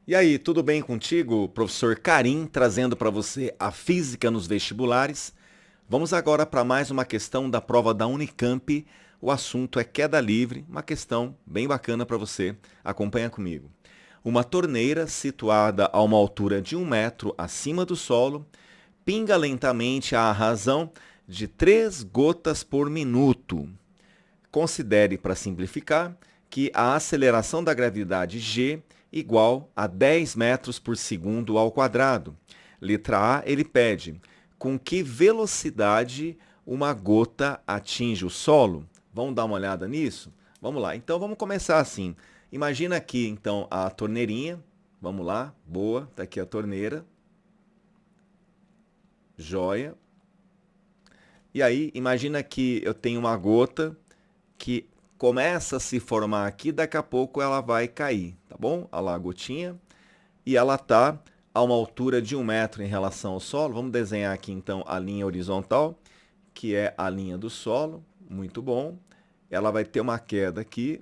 E aí, tudo bem contigo? Professor Karim trazendo para você a física nos vestibulares. Vamos agora para mais uma questão da prova da Unicamp. O assunto é queda livre, uma questão bem bacana para você. Acompanha comigo. Uma torneira situada a uma altura de 1 metro acima do solo pinga lentamente à razão de 3 gotas por minuto. Considere, para simplificar, que a aceleração da gravidade g igual a 10 metros por segundo ao quadrado. Letra A, ele pede com que velocidade uma gota atinge o solo. Vamos dar uma olhada nisso? Vamos lá. Então vamos começar assim. Imagina aqui então a torneirinha. Vamos lá. Boa. Está aqui a torneira. Joia. E aí, imagina que eu tenho uma gota que começa a se formar aqui, daqui a pouco ela vai cair, tá bom? Olha lá a gotinha. E ela está a uma altura de 1 metro em relação ao solo. Vamos desenhar aqui então a linha horizontal, que é a linha do solo. Muito bom. Ela vai ter uma queda aqui.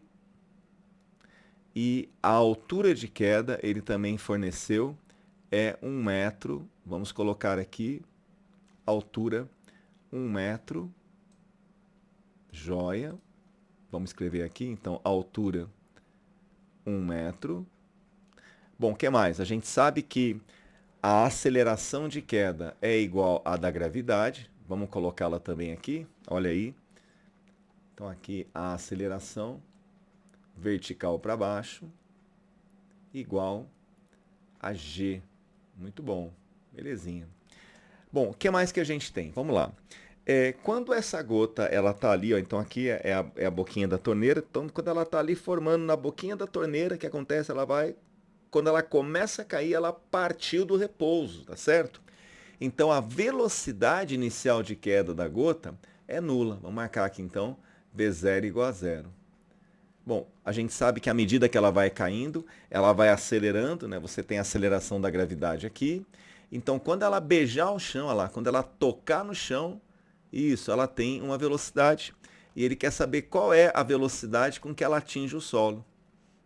E a altura de queda ele também forneceu é 1 metro. Vamos colocar aqui altura 1 metro. Joia. Vamos escrever aqui, então, altura 1 metro. Bom, o que mais? A gente sabe que a aceleração de queda é igual à da gravidade. Vamos colocá-la também aqui. Olha aí. Então, aqui a aceleração vertical para baixo igual a g. Muito bom. Belezinha. Bom, o que mais que a gente tem? Vamos lá. Quando essa gota ela está ali, ó, então aqui é a boquinha da torneira, então quando ela está ali formando na boquinha da torneira, o que acontece? Quando ela começa a cair, ela partiu do repouso, tá certo? Então a velocidade inicial de queda da gota é nula. Vamos marcar aqui então, V0 igual a zero. Bom, a gente sabe que à medida que ela vai caindo, ela vai acelerando, né? Você tem a aceleração da gravidade aqui. Então, quando ela beijar o chão, olha lá, quando ela tocar no chão, isso, ela tem uma velocidade. E ele quer saber qual é a velocidade com que ela atinge o solo.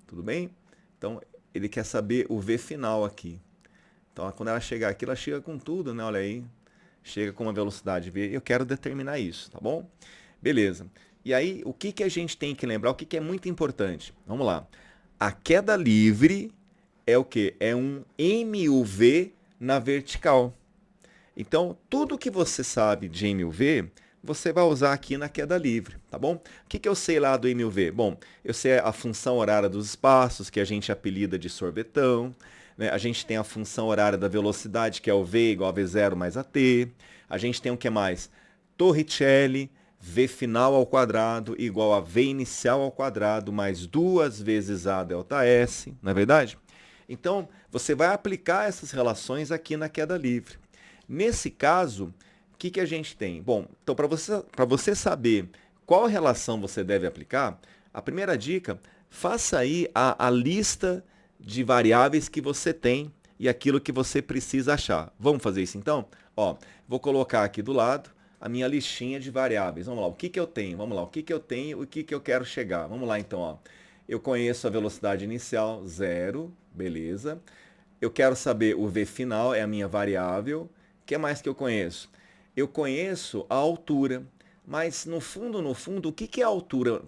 Tudo bem? Então, ele quer saber o V final aqui. Então, quando ela chegar aqui, ela chega com tudo, né? Olha aí. Chega com uma velocidade V. Eu quero determinar isso, tá bom? Beleza. E aí, o que a gente tem que lembrar? O que é muito importante? Vamos lá. A queda livre é o quê? É um MUV na vertical. Então, tudo que você sabe de MUV, você vai usar aqui na queda livre, tá bom? O que eu sei lá do MUV? Bom, eu sei a função horária dos espaços, que a gente apelida de sorvetão. Né? A gente tem a função horária da velocidade, que é o V igual a V0 mais AT. A gente tem o que mais? Torricelli, V final ao quadrado igual a V inicial ao quadrado mais 2 vezes A delta S, não é verdade? Então, você vai aplicar essas relações aqui na queda livre. Nesse caso, o que a gente tem? Bom, então para você saber qual relação você deve aplicar, a primeira dica, faça aí a lista de variáveis que você tem e aquilo que você precisa achar. Vamos fazer isso então? Ó, vou colocar aqui do lado a minha listinha de variáveis. Vamos lá, o que eu tenho? Vamos lá, o que eu tenho e o que eu quero chegar? Vamos lá então, ó. Eu conheço a velocidade inicial, 0, beleza. Eu quero saber o V final, é a minha variável. O que mais que eu conheço? Eu conheço a altura, mas no fundo, o que é a altura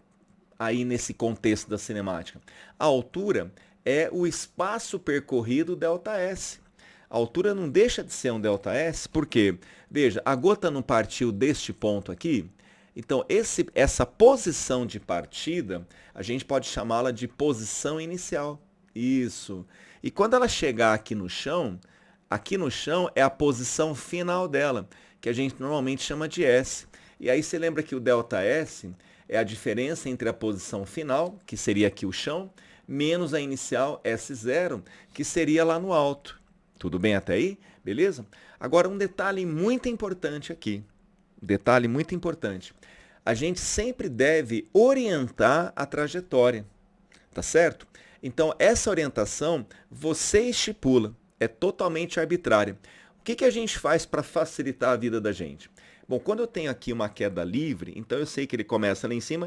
aí nesse contexto da cinemática? A altura é o espaço percorrido ΔS. A altura não deixa de ser um ΔS, porque, veja, a gota não partiu deste ponto aqui, então essa posição de partida, a gente pode chamá-la de posição inicial. Isso. E quando ela chegar aqui no chão é a posição final dela, que a gente normalmente chama de S. E aí você lembra que o ΔS é a diferença entre a posição final, que seria aqui o chão, menos a inicial S0, que seria lá no alto. Tudo bem até aí? Beleza? Agora um detalhe muito importante aqui. Detalhe muito importante. A gente sempre deve orientar a trajetória, tá certo? Então, essa orientação você estipula, é totalmente arbitrária. O que a gente faz para facilitar a vida da gente? Bom, quando eu tenho aqui uma queda livre, então eu sei que ele começa lá em cima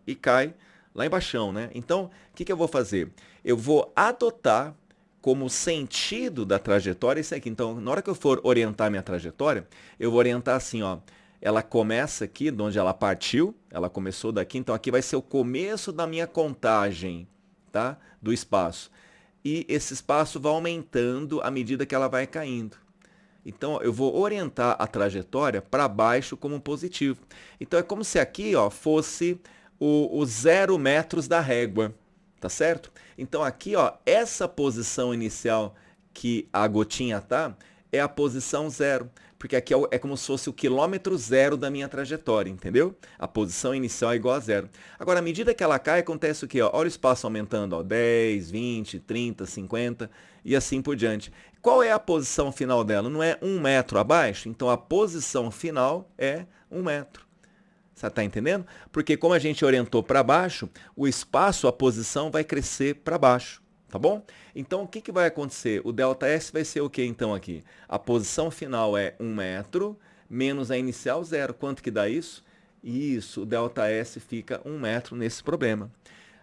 e cai lá embaixo, né? Então, o que eu vou fazer? Eu vou adotar como sentido da trajetória isso aqui. Então, na hora que eu for orientar minha trajetória, eu vou orientar assim, ó. Ela começa aqui, de onde ela partiu, ela começou daqui, então aqui vai ser o começo da minha contagem, tá? Do espaço. E esse espaço vai aumentando à medida que ela vai caindo. Então, eu vou orientar a trajetória para baixo como positivo. Então, é como se aqui ó, fosse o 0 metros da régua, tá certo? Então, aqui, ó, essa posição inicial que a gotinha tá, é a posição 0. Porque aqui é como se fosse o quilômetro 0 da minha trajetória, entendeu? A posição inicial é igual a 0. Agora, à medida que ela cai, acontece o quê? Ó? Olha o espaço aumentando, ó, 10, 20, 30, 50 e assim por diante. Qual é a posição final dela? Não é 1 metro abaixo? Então, a posição final é 1 metro. Você está entendendo? Porque como a gente orientou para baixo, o espaço, a posição vai crescer para baixo. Tá bom? Então, o que vai acontecer? O ΔS vai ser o que então aqui? A posição final é 1 metro, menos a inicial 0. Quanto que dá isso? Isso, o ΔS fica 1 metro nesse problema.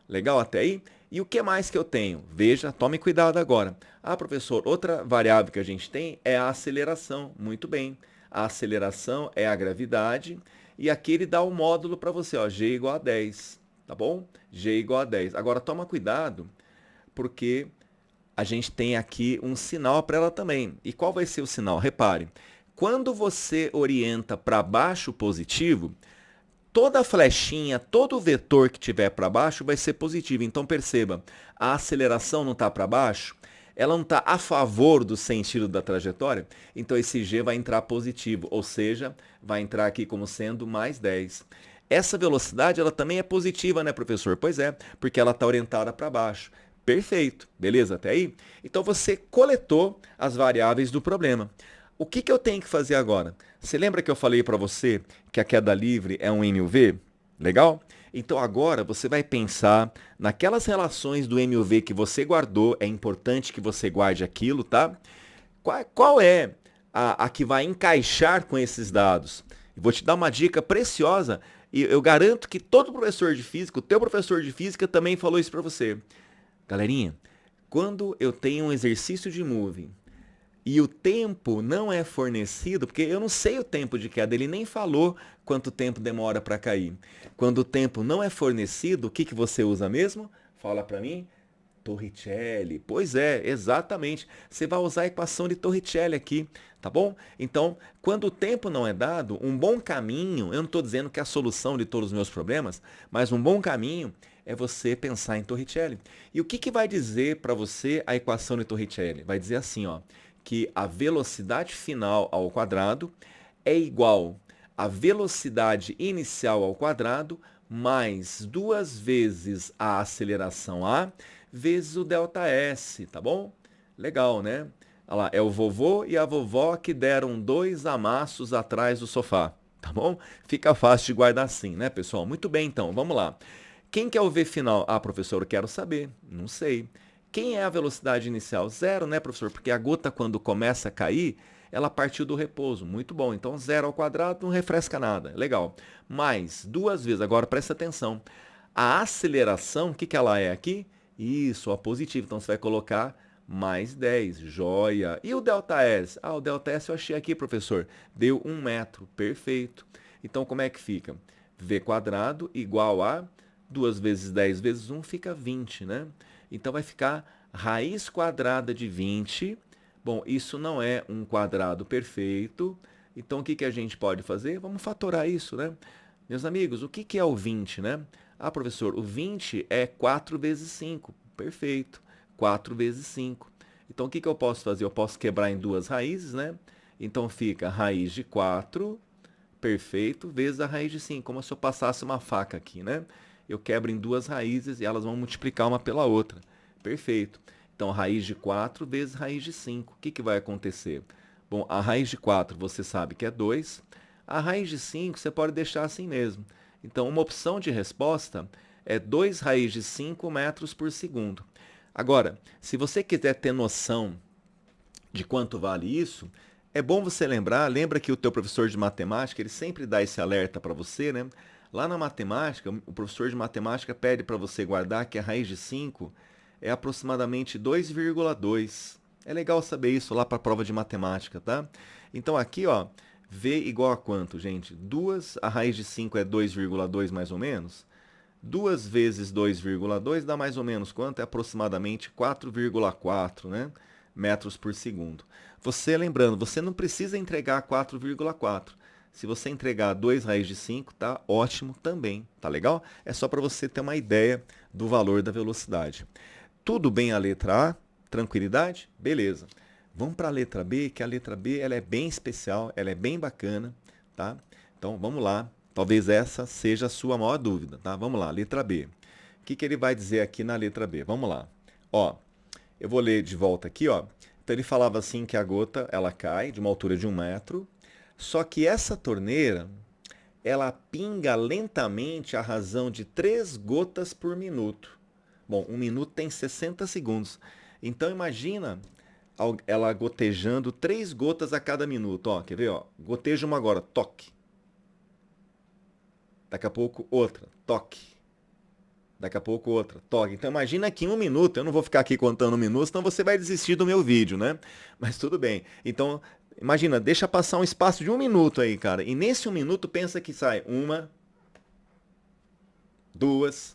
Legal até aí? E o que mais que eu tenho? Veja, tome cuidado agora. Ah, professor, outra variável que a gente tem é a aceleração. Muito bem. A aceleração é a gravidade. E aqui ele dá o módulo para você, ó, G igual a 10. Tá bom? G igual a 10. Agora, toma cuidado, porque a gente tem aqui um sinal para ela também. E qual vai ser o sinal? Repare, quando você orienta para baixo positivo, toda flechinha, todo vetor que tiver para baixo vai ser positivo. Então perceba, a aceleração não está para baixo, ela não está a favor do sentido da trajetória, então esse G vai entrar positivo, ou seja, vai entrar aqui como sendo mais 10. Essa velocidade ela também é positiva, né, professor? Pois é, porque ela está orientada para baixo. Perfeito, beleza até aí? Então você coletou as variáveis do problema. O que eu tenho que fazer agora? Você lembra que eu falei para você que a queda livre é um MUV? Legal? Então agora você vai pensar naquelas relações do MUV que você guardou, é importante que você guarde aquilo, tá? Qual é a que vai encaixar com esses dados? Vou te dar uma dica preciosa e eu garanto que todo professor de física, o teu professor de física também falou isso para você. Galerinha, quando eu tenho um exercício de moving e o tempo não é fornecido, porque eu não sei o tempo de queda, ele nem falou quanto tempo demora para cair. Quando o tempo não é fornecido, o que você usa mesmo? Fala para mim. Torricelli. Pois é, exatamente. Você vai usar a equação de Torricelli aqui, tá bom? Então, quando o tempo não é dado, um bom caminho, eu não estou dizendo que é a solução de todos os meus problemas, mas um bom caminho é você pensar em Torricelli. E o que vai dizer para você a equação de Torricelli? Vai dizer assim, ó, que a velocidade final ao quadrado é igual à velocidade inicial ao quadrado mais 2 vezes a aceleração A vezes o ΔS, tá bom? Legal, né? Olha lá, é o vovô e a vovó que deram 2 amassos atrás do sofá, tá bom? Fica fácil de guardar assim, né, pessoal? Muito bem, então, vamos lá. Quem que é o V final? Ah, professor, eu quero saber. Não sei. Quem é a velocidade inicial? 0, né, professor? Porque a gota, quando começa a cair, ela partiu do repouso. Muito bom. Então, 0 ao quadrado não refresca nada. Legal. Mais 2 vezes. Agora, presta atenção. A aceleração, o que ela é aqui? Isso, a positiva. Então, você vai colocar mais 10. Joia. E o ΔS? Ah, o ΔS eu achei aqui, professor. Deu 1 metro. Perfeito. Então, como é que fica? V quadrado igual a 2 vezes 10 vezes 1 fica 20, né? Então, vai ficar raiz quadrada de 20. Bom, isso não é um quadrado perfeito. Então, o que a gente pode fazer? Vamos fatorar isso, né? Meus amigos, o que é o 20, né? Ah, professor, o 20 é 4 vezes 5. Perfeito. 4 vezes 5. Então, o que eu posso fazer? Eu posso quebrar em 2 raízes, né? Então, fica raiz de 4, perfeito, vezes a raiz de 5. Como se eu passasse uma faca aqui, né? Eu quebro em 2 raízes e elas vão multiplicar uma pela outra. Perfeito. Então, raiz de 4 vezes raiz de 5. O que vai acontecer? Bom, a raiz de 4 você sabe que é 2. A raiz de 5 você pode deixar assim mesmo. Então, uma opção de resposta é 2 raiz de 5 metros por segundo. Agora, se você quiser ter noção de quanto vale isso, é bom você lembra que o teu professor de matemática, ele sempre dá esse alerta para você, né? Lá na matemática, o professor de matemática pede para você guardar que a raiz de 5 é aproximadamente 2,2. É legal saber isso lá para a prova de matemática, tá? Então aqui, ó, V igual a quanto, gente? 2, a raiz de 5 é 2,2 mais ou menos. 2 vezes 2,2 dá mais ou menos quanto? É aproximadamente 4,4, né? Metros por segundo. Você, lembrando, você não precisa entregar 4,4. Se você entregar 2 raiz de 5, tá ótimo também, tá legal? É só para você ter uma ideia do valor da velocidade. Tudo bem a letra A? Tranquilidade? Beleza. Vamos para a letra B, que a letra B ela é bem especial, ela é bem bacana, tá? Então vamos lá. Talvez essa seja a sua maior dúvida, tá? Vamos lá, letra B. O que ele vai dizer aqui na letra B? Vamos lá. Ó, eu vou ler de volta aqui, ó. Então ele falava assim que a gota ela cai de uma altura de 1 metro, só que essa torneira ela pinga lentamente à razão de 3 gotas por minuto. Bom, 1 minuto tem 60 segundos. Então imagina ela gotejando 3 gotas a cada minuto. Ó, quer ver? Ó? Goteja uma agora, toque. Daqui a pouco outra, toque. Daqui a pouco outra, toque. Então imagina que em 1 minuto, eu não vou ficar aqui contando minutos, senão você vai desistir do meu vídeo, né? Mas tudo bem. Então, imagina, deixa passar um espaço de 1 minuto aí, cara. E nesse 1 minuto, pensa que sai 1, 2,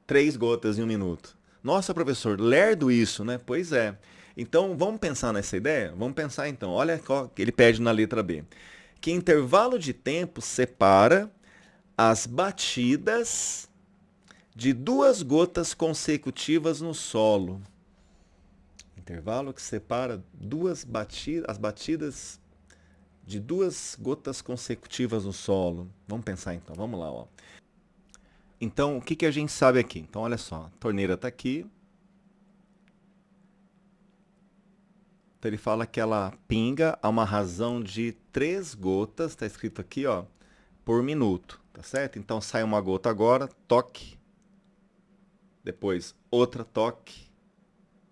3 gotas em 1 minuto. Nossa, professor, lerdo isso, né? Pois é. Então, vamos pensar nessa ideia? Vamos pensar então. Olha o que ele pede na letra B. Que intervalo de tempo separa as batidas de 2 gotas consecutivas no solo. Intervalo que separa as batidas de 2 gotas consecutivas no solo. Vamos pensar então, vamos lá. Ó. Então, o que a gente sabe aqui? Então, olha só, a torneira está aqui. Então, ele fala que ela pinga a uma razão de 3 gotas, está escrito aqui, ó, por minuto, tá certo? Então, sai uma gota agora, toque. Depois, outra toque.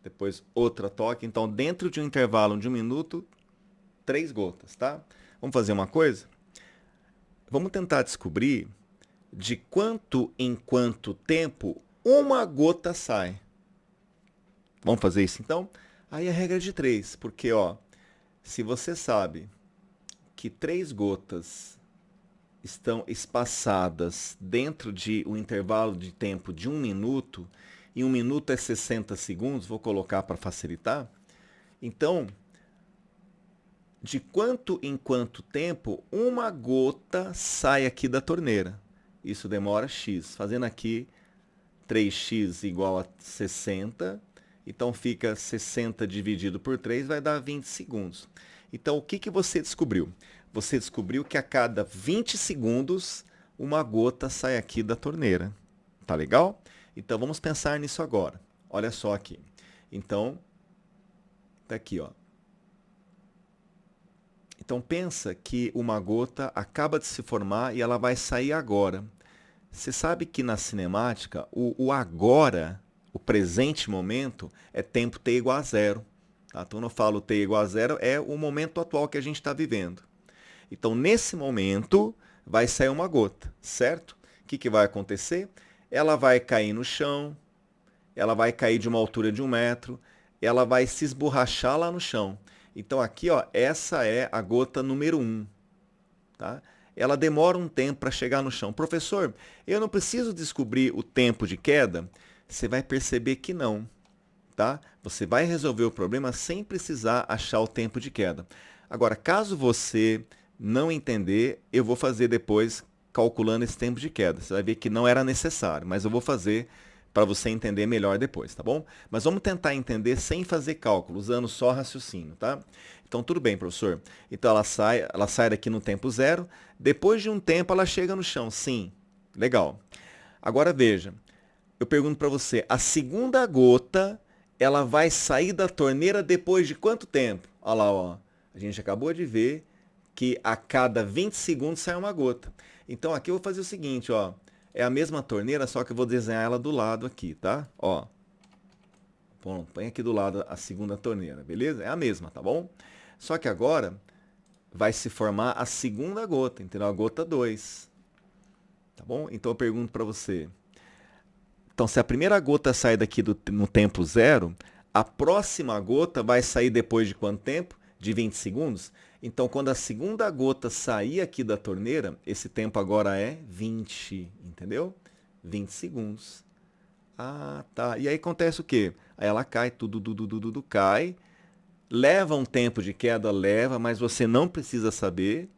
Depois, outra toque. Então, dentro de um intervalo de 1 minuto, 3 gotas, tá? Vamos fazer uma coisa? Vamos tentar descobrir de quanto em quanto tempo uma gota sai. Vamos fazer isso então? Aí a regra é de 3, porque ó, se você sabe que 3 gotas estão espaçadas dentro de um intervalo de tempo de 1 minuto, e 1 minuto é 60 segundos, vou colocar para facilitar. Então, de quanto em quanto tempo uma gota sai aqui da torneira? Isso demora x. Fazendo aqui 3x igual a 60, então fica 60 dividido por 3 vai dar 20 segundos. Então o que você descobriu? Você descobriu que a cada 20 segundos uma gota sai aqui da torneira. Tá legal? Então vamos pensar nisso agora. Olha só aqui. Então, tá aqui, ó. Então pensa que uma gota acaba de se formar e ela vai sair agora. Você sabe que na cinemática, o agora, o presente momento, é tempo t igual a 0. Tá? Então, quando eu falo t igual a 0, é o momento atual que a gente está vivendo. Então, nesse momento, vai sair uma gota, certo? O que vai acontecer? Ela vai cair no chão, ela vai cair de uma altura de 1 metro, ela vai se esborrachar lá no chão. Então, aqui, ó, essa é a gota número 1. Tá? Ela demora um tempo para chegar no chão. Professor, eu não preciso descobrir o tempo de queda? Você vai perceber que não. Tá? Você vai resolver o problema sem precisar achar o tempo de queda. Agora, caso você não entender, eu vou fazer depois calculando esse tempo de queda. Você vai ver que não era necessário, mas eu vou fazer para você entender melhor depois, tá bom? Mas vamos tentar entender sem fazer cálculo, usando só raciocínio, tá? Então, tudo bem, professor. Então, ela sai daqui no tempo 0. Depois de um tempo, ela chega no chão. Sim, legal. Agora, veja. Eu pergunto para você, a segunda gota, ela vai sair da torneira depois de quanto tempo? Olha lá, ó. A gente acabou de ver que a cada 20 segundos sai uma gota. Então, aqui eu vou fazer o seguinte, ó. É a mesma torneira, só que eu vou desenhar ela do lado aqui, tá? Ó. Pronto, põe aqui do lado a segunda torneira, beleza? É a mesma, tá bom? Só que agora vai se formar a segunda gota, entendeu? A gota 2. Tá bom? Então eu pergunto para você. Então, se a primeira gota sai daqui no tempo zero, a próxima gota vai sair depois de quanto tempo? De 20 segundos. Então, quando a segunda gota sair aqui da torneira, esse tempo agora é 20, entendeu? 20 segundos. Ah, tá. E aí acontece o quê? Aí ela cai, tudo cai. Leva um tempo de queda, leva, mas você não precisa saber.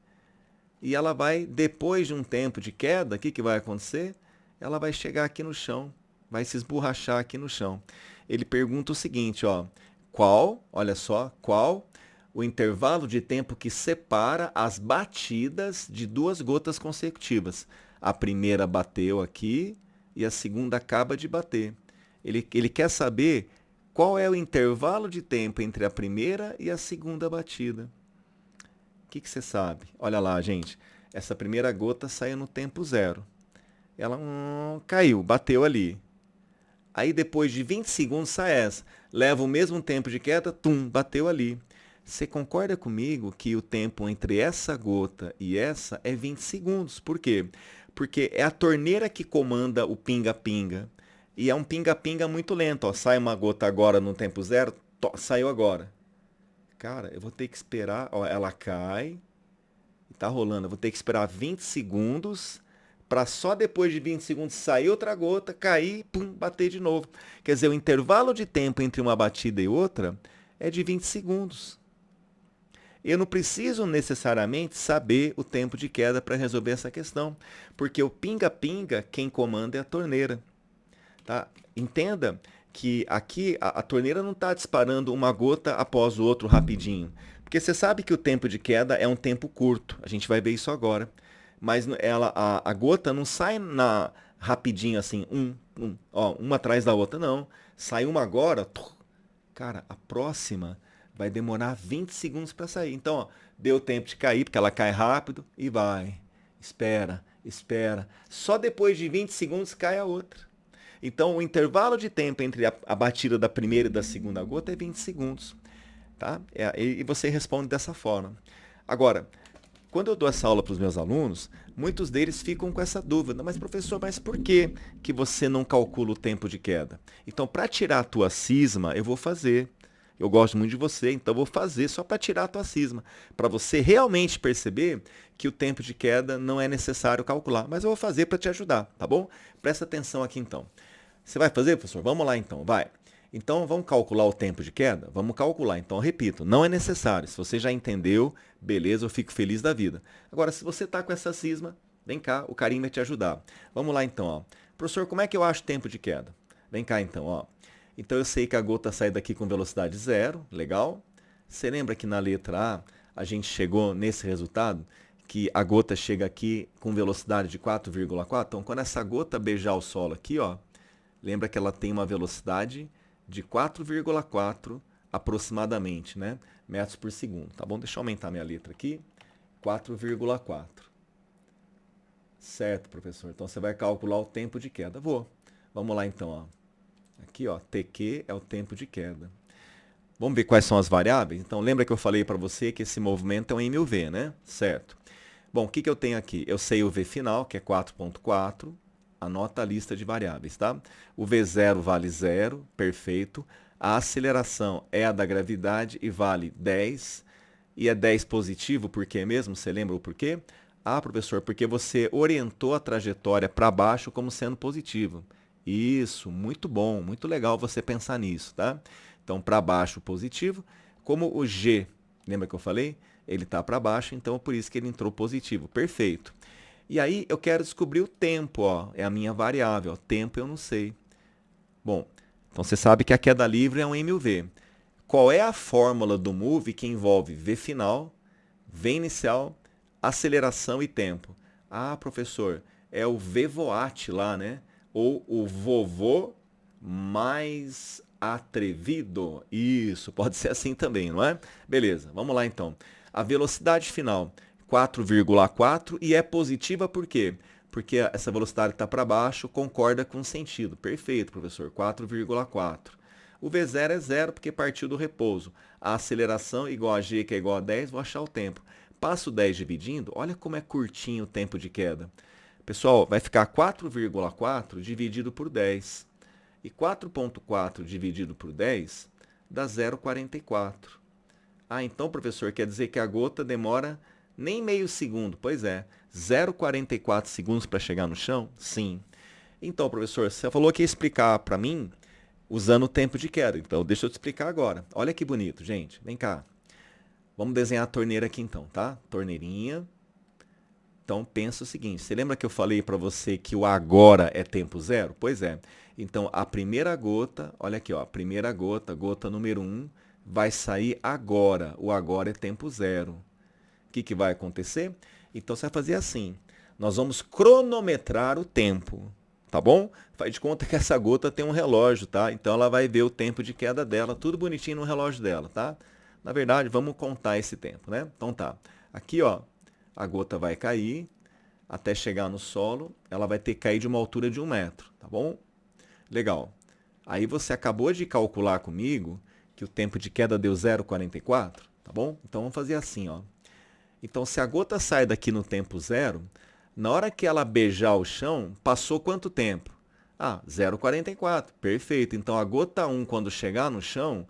E ela vai, depois de um tempo de queda, o que vai acontecer? Ela vai chegar aqui no chão, vai se esborrachar aqui no chão. Ele pergunta o seguinte, ó, olha só, qual o intervalo de tempo que separa as batidas de duas gotas consecutivas? A primeira bateu aqui e a segunda acaba de bater. Ele quer saber qual é o intervalo de tempo entre a primeira e a segunda batida. O que você sabe? Olha lá, gente. Essa primeira gota saiu no tempo zero. Ela caiu, bateu ali. Aí depois de 20 segundos sai essa. Leva o mesmo tempo de queda, bateu ali. Você concorda comigo que o tempo entre essa gota e essa é 20 segundos? Por quê? Porque é a torneira que comanda o pinga-pinga. E é um pinga-pinga muito lento. Ó. Sai uma gota agora no tempo zero, saiu agora. Cara, eu vou ter que esperar. Ó, ela cai. Tá rolando. Eu vou ter que esperar 20 segundos para só depois de 20 segundos sair outra gota, cair, bater de novo. Quer dizer, o intervalo de tempo entre uma batida e outra é de 20 segundos. Eu não preciso necessariamente saber o tempo de queda para resolver essa questão, porque o pinga-pinga, quem comanda é a torneira. Tá? Entenda que aqui a torneira não está disparando uma gota após o outro rapidinho. Porque você sabe que o tempo de queda é um tempo curto. A gente vai ver isso agora. Mas a gota não sai rapidinho assim, uma atrás da outra, não. Sai uma agora, cara, a próxima vai demorar 20 segundos para sair. Então, ó, deu tempo de cair, porque ela cai rápido e vai. Espera. Só depois de 20 segundos cai a outra. Então, o intervalo de tempo entre a batida da primeira e da segunda gota é 20 segundos. Tá? E você responde dessa forma. Agora, quando eu dou essa aula para os meus alunos, muitos deles ficam com essa dúvida. Mas, professor, mas por que você não calcula o tempo de queda? Então, para tirar a tua cisma, eu vou fazer. Eu gosto muito de você, então eu vou fazer só para tirar a tua cisma. Para você realmente perceber que o tempo de queda não é necessário calcular. Mas eu vou fazer para te ajudar, tá bom? Presta atenção aqui então. Você vai fazer, professor? Vamos lá então, vai. Então, vamos calcular o tempo de queda? Vamos calcular. Então, eu repito, não é necessário. Se você já entendeu, beleza, eu fico feliz da vida. Agora, se você está com essa cisma, vem cá, o carinho vai te ajudar. Vamos lá então, ó. Professor, como é que eu acho o tempo de queda? Vem cá então, ó. Então, eu sei que a gota sai daqui com velocidade zero, legal. Você lembra que na letra A gente chegou nesse resultado? Que a gota chega aqui com velocidade de 4,4? Então, quando essa gota beijar o solo aqui, ó, lembra que ela tem uma velocidade de 4,4 aproximadamente, né? Metros por segundo, tá bom? Deixa eu aumentar minha letra aqui. 4,4. Certo, professor. Então você vai calcular o tempo de queda. Vou. Vamos lá então, ó. Aqui, ó, TQ é o tempo de queda. Vamos ver quais são as variáveis? Então lembra que eu falei para você que esse movimento é um mV, né? Certo. Bom, o que eu tenho aqui? Eu sei o V final, que é 4,4. Anota a lista de variáveis, tá? O V0 vale 0, perfeito. A aceleração é a da gravidade e vale 10. E é 10 positivo, por quê mesmo? Você lembra o porquê? Ah, professor, porque você orientou a trajetória para baixo como sendo positivo. Isso, muito bom, muito legal você pensar nisso, tá? Então, para baixo, positivo. Como o G, lembra que eu falei? Ele está para baixo, então é por isso que ele entrou positivo. Perfeito. E aí eu quero descobrir o tempo, ó, é a minha variável. Tempo eu não sei. Bom, então você sabe que a queda livre é um mV. Qual é a fórmula do move que envolve V final, V inicial, aceleração e tempo? Ah, professor, é o VVOAT lá, né? Ou o vovô mais atrevido. Isso, pode ser assim também, não é? Beleza, vamos lá então. A velocidade final, 4,4 e é positiva por quê? Porque essa velocidade está para baixo, concorda com o sentido. Perfeito, professor, 4,4. O V0 é 0 porque partiu do repouso. A aceleração igual a G, que é igual a 10, vou achar o tempo. Passo 10 dividindo, olha como é curtinho o tempo de queda. Pessoal, vai ficar 4,4 dividido por 10. E 4,4 dividido por 10 dá 0,44. Ah, então, professor, quer dizer que a gota demora nem meio segundo. Pois é, 0,44 segundos para chegar no chão? Sim. Então, professor, você falou que ia explicar para mim usando o tempo de queda. Então, deixa eu te explicar agora. Olha que bonito, gente. Vem cá. Vamos desenhar a torneira aqui então, tá? Torneirinha. Então, pensa o seguinte. Você lembra que eu falei para você que o agora é tempo zero? Pois é. Então, a primeira gota, olha aqui, ó, a primeira gota, gota número 1, vai sair agora. O agora é tempo zero. O que vai acontecer? Então, você vai fazer assim. Nós vamos cronometrar o tempo, tá bom? Faz de conta que essa gota tem um relógio, tá? Então, ela vai ver o tempo de queda dela, tudo bonitinho no relógio dela, tá? Na verdade, vamos contar esse tempo, né? Então, tá. Aqui, ó, a gota vai cair até chegar no solo. Ela vai ter que cair de uma altura de 1 metro, tá bom? Legal. Aí você acabou de calcular comigo que o tempo de queda deu 0,44, tá bom? Então, vamos fazer assim, ó. Então, se a gota sai daqui no tempo zero, na hora que ela beijar o chão, passou quanto tempo? Ah, 0,44. Perfeito. Então, a gota 1, quando chegar no chão,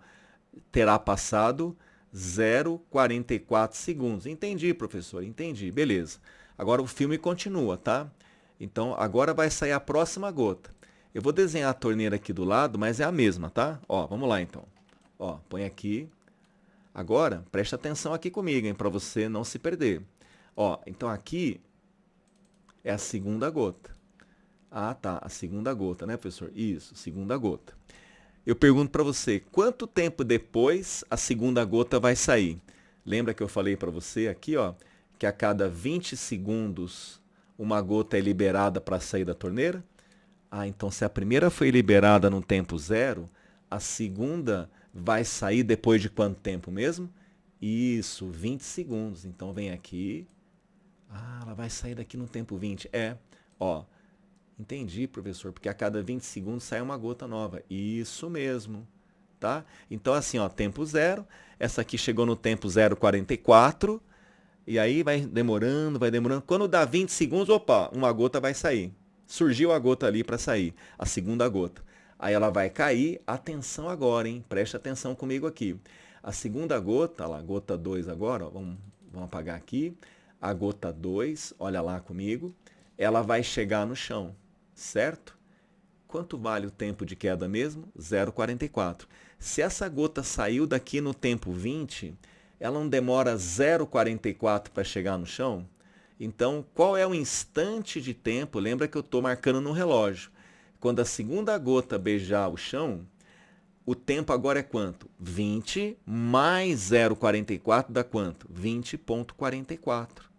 terá passado 0,44 segundos. Entendi, professor. Entendi. Beleza. Agora o filme continua, tá? Então, agora vai sair a próxima gota. Eu vou desenhar a torneira aqui do lado, mas é a mesma, tá? Ó, vamos lá, então. Ó, põe aqui. Agora, preste atenção aqui comigo, hein, para você não se perder. Ó, então aqui é a segunda gota. Ah, tá, a segunda gota, né, professor? Isso, segunda gota. Eu pergunto para você, quanto tempo depois a segunda gota vai sair? Lembra que eu falei para você aqui, ó, que a cada 20 segundos uma gota é liberada para sair da torneira? Ah, então se a primeira foi liberada no tempo zero, a segunda vai sair depois de quanto tempo mesmo? Isso, 20 segundos. Então vem aqui. Ah, ela vai sair daqui no tempo 20. É, ó. Entendi, professor, porque a cada 20 segundos sai uma gota nova. Isso mesmo, tá? Então assim, ó, tempo zero. Essa aqui chegou no tempo 0,44. E aí vai demorando, vai demorando. Quando dá 20 segundos, opa, uma gota vai sair. Surgiu a gota ali para sair, a segunda gota. Aí ela vai cair. Atenção agora, hein? Preste atenção comigo aqui. A segunda gota, lá, gota 2 agora, ó, vamos apagar aqui. A gota 2, olha lá comigo, ela vai chegar no chão, certo? Quanto vale o tempo de queda mesmo? 0,44. Se essa gota saiu daqui no tempo 20, ela não demora 0,44 para chegar no chão? Então, qual é o instante de tempo? Lembra que eu estou marcando no relógio. Quando a segunda gota beijar o chão, o tempo agora é quanto? 20 mais 0,44 dá quanto? 20,44.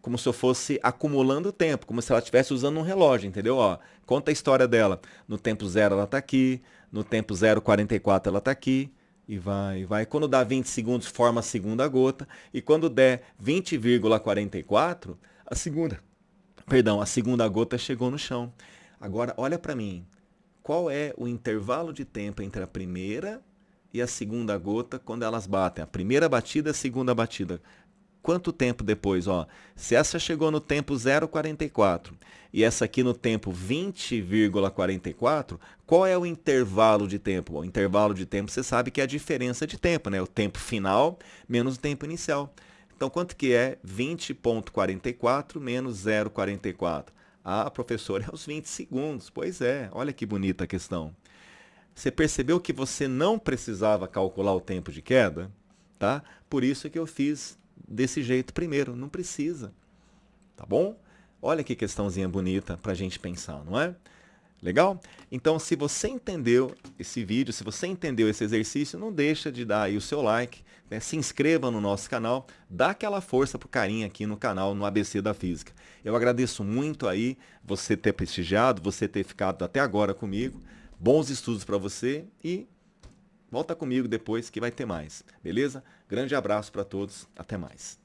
Como se eu fosse acumulando tempo, como se ela estivesse usando um relógio, entendeu? Ó, conta a história dela. No tempo 0 ela está aqui, no tempo 0,44 ela está aqui, e vai. Quando dá 20 segundos, forma a segunda gota, e quando der 20,44, a segunda gota chegou no chão. Agora, olha para mim. Qual é o intervalo de tempo entre a primeira e a segunda gota quando elas batem? A primeira batida e a segunda batida. Quanto tempo depois? Ó, se essa chegou no tempo 0,44 e essa aqui no tempo 20,44, qual é o intervalo de tempo? O intervalo de tempo, você sabe que é a diferença de tempo, né? O tempo final menos o tempo inicial. Então, quanto que é 20,44 menos 0,44? Ah, professor, é os 20 segundos. Pois é, olha que bonita a questão. Você percebeu que você não precisava calcular o tempo de queda? Tá? Por isso é que eu fiz desse jeito primeiro. Não precisa. Tá bom? Olha que questãozinha bonita para a gente pensar, não é? Legal? Então, se você entendeu esse vídeo, se você entendeu esse exercício, não deixa de dar aí o seu like, né? Se inscreva no nosso canal, dá aquela força pro carinha aqui no canal, no ABC da Física. Eu agradeço muito aí você ter prestigiado, você ter ficado até agora comigo. Bons estudos para você e volta comigo depois que vai ter mais, beleza? Grande abraço para todos, até mais.